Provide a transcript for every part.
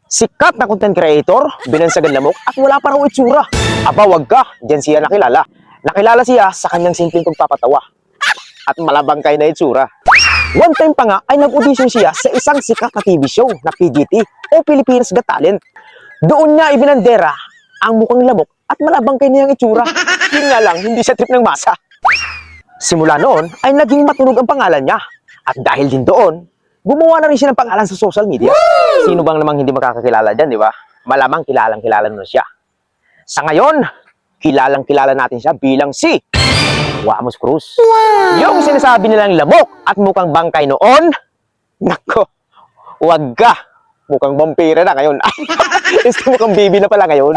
Sikat na content creator, binansagan lamok at wala pa raw itsura. Aba wag ka, diyan siya nakilala. Nakilala siya sa kanyang simpleng pagpapatawa at malabangkay na itsura. One time pa nga ay nag-audition siya sa isang sikat na TV show na PGT o Pilipinas Got Talent. Doon niya ibinandera ang mukhang lamok at malabangkay niyang itsura. Yun nga lang, hindi siya trip ng masa. Simula noon ay naging matunog ang pangalan niya. At dahil din doon, gumawa na rin siya ng pangalan sa social media. Sino bang namang hindi makakakilala dyan, di ba? Malamang kilalang-kilala na siya. Sa ngayon, kilalang-kilala natin siya bilang si Wamos Cruz. Yung sinasabi nilang lamok at mukhang bangkay noon, nako, wag ka. Mukhang vampira na ngayon. Mukhang baby na pala ngayon.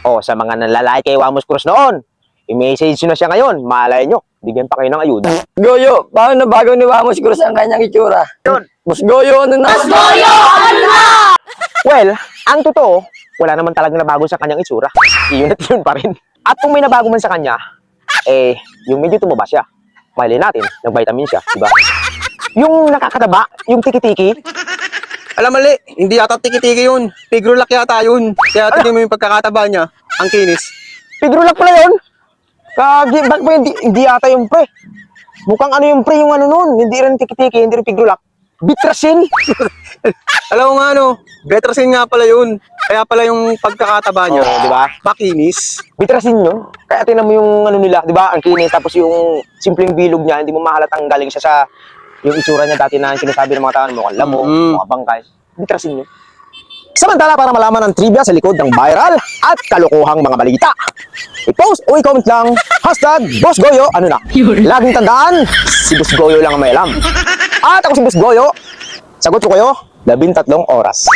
O, sa mga nalalaki kay Wamos Cruz noon, i-message nyo na siya ngayon. Malay nyo, bigyan pa kayo ng ayuda. Goyo, paano bago ni Wamos Cruz ang kanyang itsura? Yun. Boss Goyo, ano na? Boss Goyo, ano na? Well, ang totoo, wala naman talagang nabago sa kanyang itsura. Iyon at yun pa rin. At kung may nabago man sa kanya, yung medyo tumaba siya. Malay natin, nag-vitamin siya, diba? Yung nakakataba, yung tiki-tiki. Alam mali, hindi yata tiki-tiki yun. Pigrulak yata yun. Kaya tingin mo yung pagkakataba niya, ang kinis. Pidrulak pala yun. Bakit ba hindi ata yung pre? Mukhang ano yung pre yung ano nun. Hindi rin tiki-tiki, hindi rin pidrulak. Bitrasin. Alam mo nga ano, Betrasin nga pala yun. Kaya pala yung pagkakataba niya, Oo, di ba? makinis. Bitrasin yun. Kaya tinan mo yung ano nila, di ba? Ang kinis, tapos yung simpleng bilog niya, hindi mo mahalatang galing siya sa yung itsura niya dati na sinasabi ng mga tao, mukhang lamok, mukhang bangkay. Bitrasin yun. Samantala, para malaman ang trivia sa likod ng viral at kalokohang mga balita, i-post o i-comment lang, #Boss Goyo, ano na. Laging tandaan, si Boss Goyo lang ang may alam. At ako si Boss Goyo, sagot ko kayo, 13 oras.